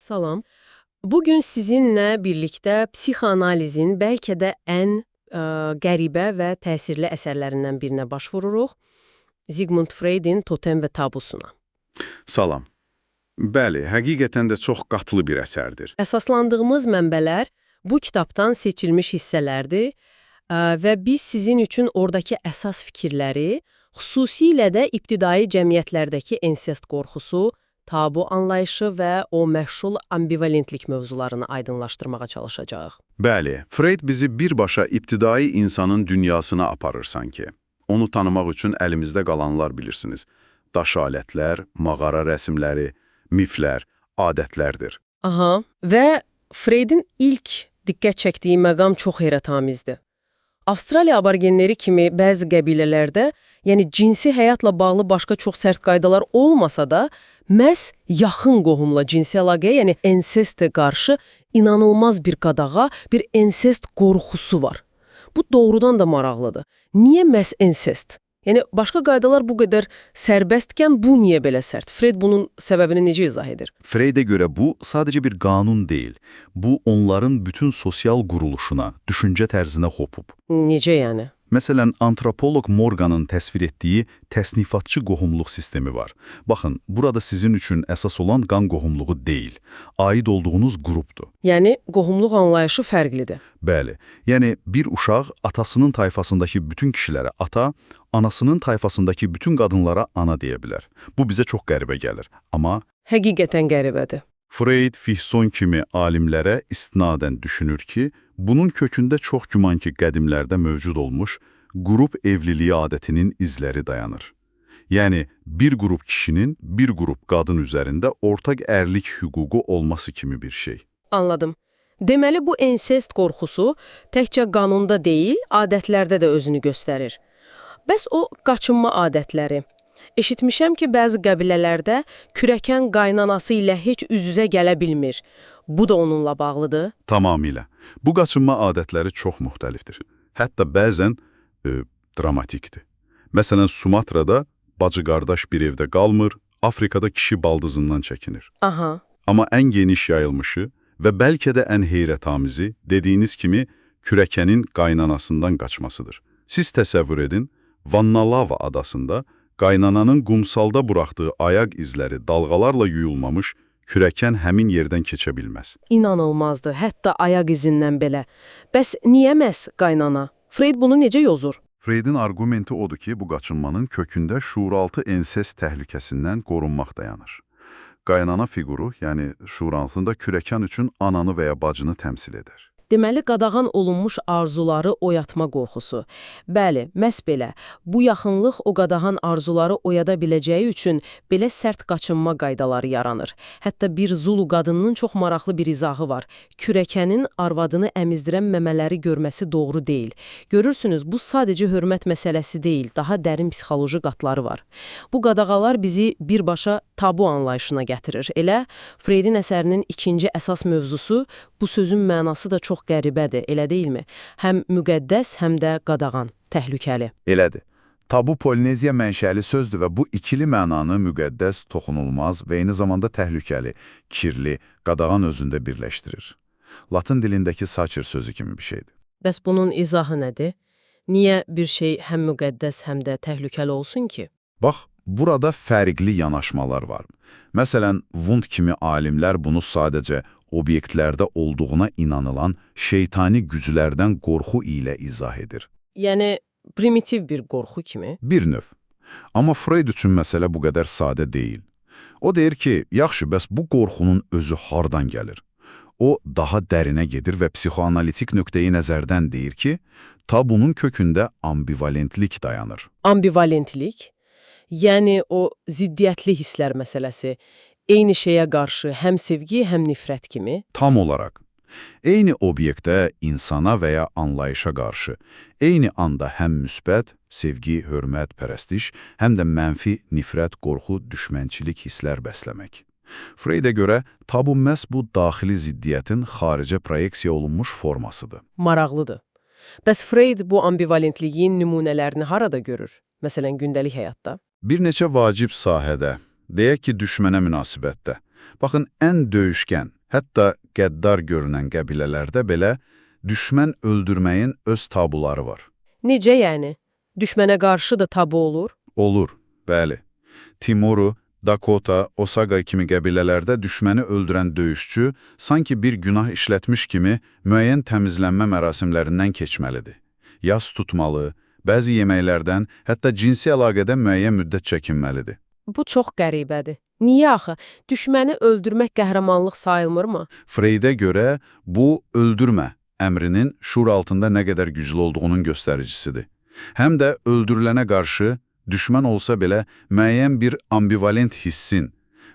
Salam. Bugün sizinlə birlikdə psixoanalizin bəlkə də ən qəribə və təsirli əsərlərindən birinə baş vururuq. Sigmund Freudin Totem və Tabusuna. Salam. Bəli, həqiqətən də çox qatlı bir əsərdir. Əsaslandığımız mənbələr bu kitabdan seçilmiş hissələrdir və biz sizin üçün oradakı əsas fikirləri, xüsusilə də ibtidai cəmiyyətlərdəki ensest qorxusu, tabu anlayışı və o məşhur ambivalentlik mövzularını aydınlaşdırmağa çalışacağıq. Bəli, Freud bizi birbaşa ibtidai insanın dünyasına aparır sanki. Onu tanımaq üçün əlimizdə qalanlar bilirsiniz. Daş alətlər, mağara rəsmləri, miflər, adətlərdir. Aha, və Freudin ilk diqqət çəkdiyi məqam çox heyrətamizdir. Avstraliya aborgenləri kimi bəzi qəbilələrdə, yəni cinsi həyatla bağlı başqa çox sərt qaydalar olmasa da, məhz yaxın qohumla cinsi əlaqəyə, yəni ensestə qarşı inanılmaz bir qadağa, bir ensest qorxusu var. Bu doğrudan da maraqlıdır. Niyə məhz ensest? Yəni başqa qaydalar bu qədər sərbəstkən bu niyə belə sərt? Freud bunun səbəbini necə izah edir? Freud'a görə bu sadəcə bir qanun deyil. Bu onların bütün sosial quruluşuna, düşüncə tərzinə hopub. Necə yəni? Məsələn, antropoloq Morgan'ın təsvir etdiyi təsnifatçı qohumluq sistemi var. Baxın, burada sizin üçün əsas olan qan qohumluğu deyil, aid olduğunuz qrupdur. Yəni, qohumluq anlayışı fərqlidir. Bəli, yəni bir uşaq atasının tayfasındakı bütün kişilərə ata, anasının tayfasındakı bütün qadınlara ana deyə bilər. Bu bizə çox qəribə gəlir, amma Həqiqətən qəribədir. Freud, Fihson kimi alimlərə istinadən düşünür ki, bunun kökündə çox güman ki, qədimlərdə mövcud olmuş qrup evliliyi adətinin izləri dayanır. Yəni, bir qrup kişinin bir qrup qadın üzərində ortaq ərlik hüququ olması kimi bir şey. Anladım. Deməli, bu ensest qorxusu təkcə qanunda deyil, adətlərdə də özünü göstərir. Bəs o qaçınma adətləri? Eşitmişəm ki, bəzi qəbilələrdə kürəkən qaynanası ilə heç üz-üzə gələ bilmir. Bu da onunla bağlıdır? Tamamilə. Bu qaçınma adətləri çox müxtəlifdir. Hətta bəzən dramatikdir. Məsələn, Sumatrada bacı-qardaş bir evdə qalmır, Afrikada kişi baldızından çəkinir. Aha. Amma ən geniş yayılmışı və bəlkə də ən heyrətamizi, dediyiniz kimi, kürəkənin qaynanasından qaçmasıdır. Siz təsəvvür edin, Vannalava adasında qaynananın qumsalda buraxdığı ayaq izləri dalğalarla yuyulmamış, kürəkən həmin yerdən keçə bilməz. İnanılmazdır, hətta ayaq izindən belə. Bəs niyə məhz qaynana? Freud bunu necə yozur? Freud'in argumenti odur ki, bu qaçınmanın kökündə şuuraltı ensest təhlükəsindən qorunmaq dayanır. Qaynana fiquru, yəni şuuraltında kürəkən üçün ananı və ya bacını təmsil edər. Deməli, qadağan olunmuş arzuları oyatma qorxusu. Bəli, məhz belə. Bu yaxınlıq o qadağan arzuları oyada biləcəyi üçün belə sərt qaçınma qaydaları yaranır. Hətta bir Zulu qadınının çox maraqlı bir izahı var. Kürəkənin arvadını əmizdirən məmələri görməsi doğru deyil. Görürsünüz, bu sadəcə hörmət məsələsi deyil, daha dərin psixoloji qatları var. Bu qadağalar bizi birbaşa tabu anlayışına gətirir. Elə Freudin əsərinin ikinci əsas mövzusu, bu sözün mənası da çox qəribədir, elə deyilmi? Həm müqəddəs, həm də qadağan, təhlükəli. Elədir. Tabu Polineziya mənşəli sözdür və bu ikili mənanı müqəddəs, toxunulmaz və eyni zamanda təhlükəli, kirli, qadağan özündə birləşdirir. Latın dilindəki saçır sözü kimi bir şeydir. Bəs bunun izahı nədir? Niyə bir şey həm müqəddəs, həm də təhlükəli olsun ki? Bax, burada fərqli yanaşmalar var. Məsələn, Wundt kimi alimlər bunu sadəcə obyektlərdə olduğuna inanılan şeytani güclərdən qorxu ilə izah edir. Yəni, primitiv bir qorxu kimi? Bir növ. Amma Freud üçün məsələ bu qədər sadə deyil. O deyir ki, yaxşı, bəs bu qorxunun özü hardan gəlir? O, daha dərinə gedir və psixoanalitik nöqteyi nəzərdən deyir ki, tabunun kökündə ambivalentlik dayanır. Ambivalentlik? Yəni, o ziddiyyətli hisslər məsələsi. Eyni şeyə qarşı həm sevgi, həm nifrət kimi? Tam olaraq. Eyni obyektə, insana və ya anlayışa qarşı, eyni anda həm müsbət, sevgi, hörmət, pərəstiş, həm də mənfi, nifrət, qorxu, düşmənçilik hisslər bəsləmək. Freud'a görə tabu məhz bu daxili ziddiyyətin xaricə proyeksiya olunmuş formasıdır. Maraqlıdır. Bəs Freud bu ambivalentliyin nümunələrini harada görür? Məsələn, gündəlik həyatda? Bir neçə vacib sahədə, deyək ki, düşmənə münasibətdə. Baxın, ən döyüşkən, Hətta qəddar görünən qəbilələrdə belə düşmən öldürməyin öz tabuları var. Necə yəni? Düşmənə qarşı da tabu olur? Olur, bəli. Timuru, Dakota, Osaga kimi qəbilələrdə düşməni öldürən döyüşçü sanki bir günah işlətmiş kimi müəyyən təmizlənmə mərasimlərindən keçməlidir. Yas tutmalı, bəzi yeməklərdən, hətta cinsi əlaqədən müəyyən müddət çəkinməlidir. Bu çox qəribədir. Niyə axı? Düşməni öldürmək qəhrəmanlıq sayılmırmı? Freydə görə bu öldürmə əmrinin şuur altında nə qədər güclü olduğunun göstəricisidir. Həm də öldürülənə qarşı düşmən olsa belə müəyyən bir ambivalent hissin,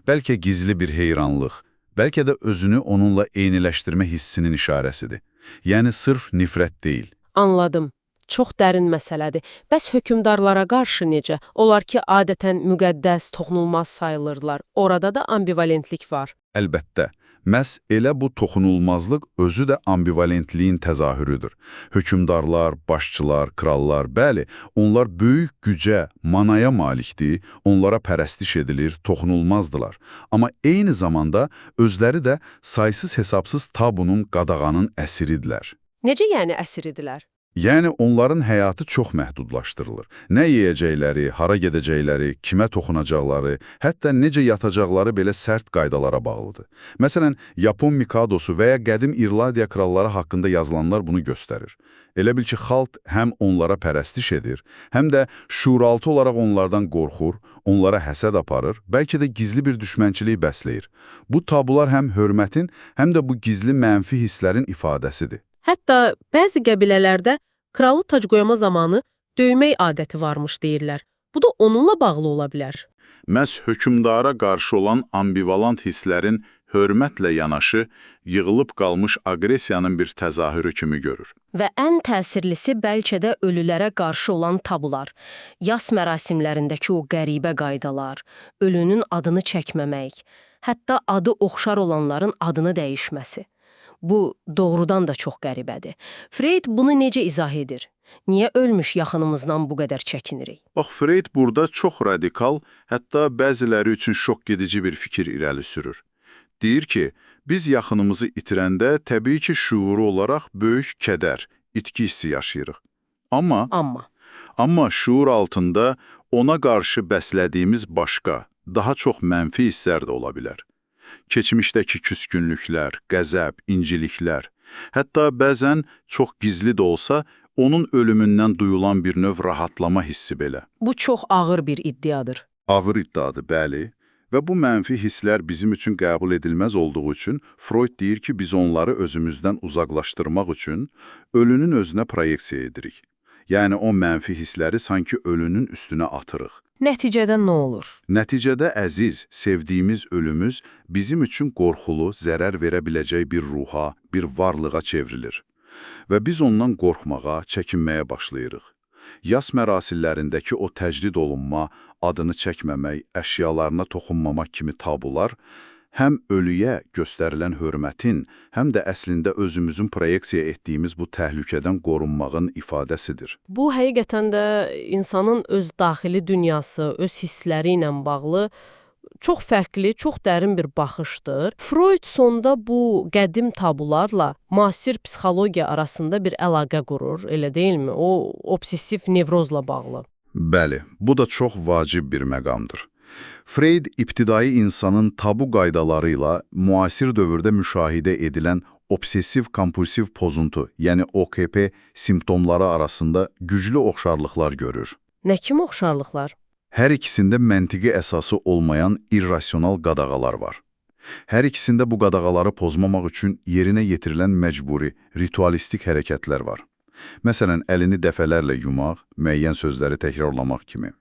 bəlkə gizli bir heyranlıq, bəlkə də özünü onunla eyniləşdirmə hissinin işarəsidir. Yəni sırf nifrət deyil. Anladım. Çox dərin məsələdir. Bəs hökmdarlara qarşı necə? Onlar ki, adətən müqəddəs, toxunulmaz sayılırlar. Orada da ambivalentlik var. Əlbəttə, məhz elə bu toxunulmazlıq özü də ambivalentliyin təzahürüdür. Hökmdarlar, başçılar, krallar, bəli, onlar böyük gücə, manaya malikdir, onlara pərəstiş edilir, toxunulmazdılar. Amma eyni zamanda özləri də saysız-hesabsız tabunun, qadağanın əsiridirlər. Necə yəni əsiridirlər? Yəni onların həyatı çox məhdudlaşdırılır. Nə yeyəcəkləri, hara gedəcəkləri, kimə toxunacaqları, hətta necə yatacaqları belə sərt qaydalara bağlıdır. Məsələn, Yapon Mikadosu və ya qədim İrlandiya kralları haqqında yazılanlar bunu göstərir. Elə bil ki, xalq həm onlara pərəstiş edir, həm də şuuraltı olaraq onlardan qorxur, onlara həsəd aparır, bəlkə də gizli bir düşmənçilik bəsləyir. Bu tabular həm hörmətin, həm də bu gizli mənfi hisslərin ifadəsidir. Hətta bəzi qəbilələrdə kralı tac qoyma zamanı döymək adəti varmış deyirlər. Bu da onunla bağlı ola bilər. Məhz hökmdara qarşı olan ambivalent hisslərin hörmətlə yanaşı, yığılıb qalmış aqressiyanın bir təzahürü kimi görür. Və ən təsirlisi bəlkə də ölülərə qarşı olan tabular. Yas mərasimlərindəki o qəribə qaydalar, ölünün adını çəkməmək, hətta adı oxşar olanların adını dəyişməsi. Bu doğrudan da çox qəribədir. Freyd bunu necə izah edir? Niyə ölmüş yaxınımızdan bu qədər çəkinirik? Bax, Freyd burada çox radikal, hətta bəziləri üçün şok edici bir fikir irəli sürür. Deyir ki, biz yaxınımızı itirəndə təbii ki, şuuru olaraq böyük kədər, itki hissi yaşayırıq. Amma şuur altında ona qarşı bəslədiyimiz başqa, daha çox mənfi hisslər də ola bilər. Keçmişdəki küskünlüklər, qəzəb, inciliklər, hətta bəzən çox gizli də olsa, onun ölümündən duyulan bir növ rahatlama hissi belə. Bu çox ağır bir iddiadır. Ağır iddiadır, bəli. Və bu mənfi hisslər bizim üçün qəbul edilməz olduğu üçün Freud deyir ki, biz onları özümüzdən uzaqlaşdırmaq üçün ölünün özünə proyeksiya edirik. Yəni o mənfi hissləri sanki ölünün üstünə atırıq. Nəticədə nə olur? Nəticədə əziz, sevdiyimiz ölümüz bizim üçün qorxulu, zərər verə biləcək bir ruha, bir varlığa çevrilir. Və biz ondan qorxmağa, çəkinməyə başlayırıq. Yas mərasimlərindəki o təcrid olunma, adını çəkməmək, əşyalarına toxunmamaq kimi tabular, həm ölüyə göstərilən hörmətin, həm də əslində özümüzün proyeksiya etdiyimiz bu təhlükədən qorunmağın ifadəsidir. Bu, həqiqətən də insanın öz daxili dünyası, öz hissləri ilə bağlı çox fərqli, çox dərin bir baxışdır. Freud sonda bu qədim tabularla müasir psixologiya arasında bir əlaqə qurur, elə deyilmi? O, obsessiv nevrozla bağlı. Bəli, bu da çox vacib bir məqamdır. Freyd ibtidai insanın tabu qaydaları ilə müasir dövrdə müşahidə edilən obsessiv-kompulsiv pozuntu, yəni OKP simptomları arasında güclü oxşarlıqlar görür. Nə kimi oxşarlıqlar? Hər ikisində məntiqi əsası olmayan irrasional qadağalar var. Hər ikisində bu qadağaları pozmamaq üçün yerinə yetirilən məcburi, ritualistik hərəkətlər var. Məsələn, əlini dəfələrlə yumaq, müəyyən sözləri təkrarlamaq kimi.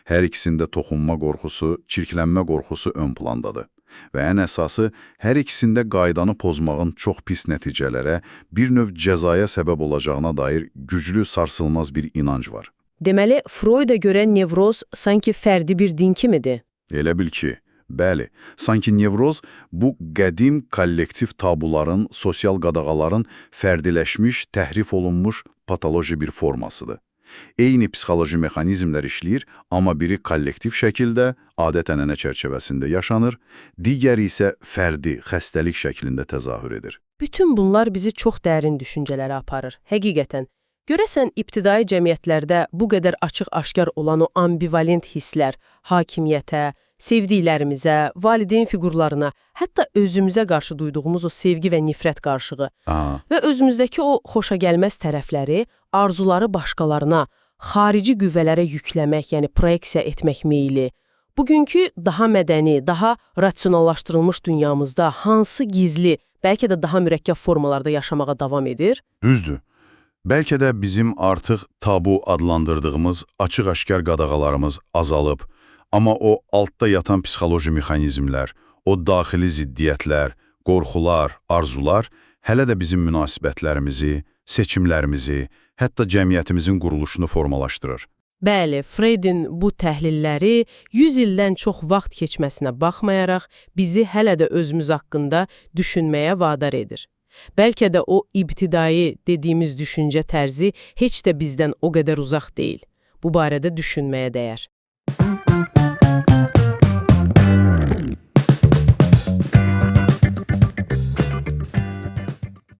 Hər ikisində toxunma qorxusu, çirklənmə qorxusu ön plandadır. Və ən əsası, hər ikisində qaydanı pozmağın çox pis nəticələrə, bir növ cəzaya səbəb olacağına dair güclü, sarsılmaz bir inanc var. Deməli, Freuda görə nevroz sanki fərdi bir din kimidir. Elə bil ki, bəli, sanki nevroz bu qədim kollektiv tabuların, sosial qadağaların fərdiləşmiş, təhrif olunmuş patoloji bir formasıdır. Eyni psixoloji mexanizmlər işləyir, amma biri kollektiv şəkildə, adət-ənənə çərçivəsində yaşanır, digəri isə fərdi, xəstəlik şəklində təzahür edir. Bütün bunlar bizi çox dərin düşüncələrə aparır. Həqiqətən, görəsən ibtidai cəmiyyətlərdə bu qədər açıq-aşkar olan o ambivalent hisslər hakimiyyətə, sevdiklərimizə, valideyn fiqurlarına, hətta özümüzə qarşı duyduğumuz o sevgi və nifrət qarşığı və özümüzdəki o xoşagəlməz tərəfləri, arzuları başqalarına, xarici qüvvələrə yükləmək, yəni proyeksiya etmək meyli, bugünkü daha mədəni, daha rasionallaşdırılmış dünyamızda hansı gizli, bəlkə də daha mürəkkəb formalarda yaşamağa davam edir? Düzdür. Bəlkə də bizim artıq tabu adlandırdığımız açıq-aşkar qadağalarımız azalıb, amma o altda yatan psixoloji mexanizmlər, o daxili ziddiyyətlər, qorxular, arzular hələ də bizim münasibətlərimizi, seçimlərimizi, hətta cəmiyyətimizin quruluşunu formalaşdırır. Bəli, Freydin bu təhlilləri 100 ildən çox vaxt keçməsinə baxmayaraq, bizi hələ də özümüz haqqında düşünməyə vadar edir. Bəlkə də o ibtidai dediyimiz düşüncə tərzi heç də bizdən o qədər uzaq deyil. Bu barədə düşünməyə dəyər.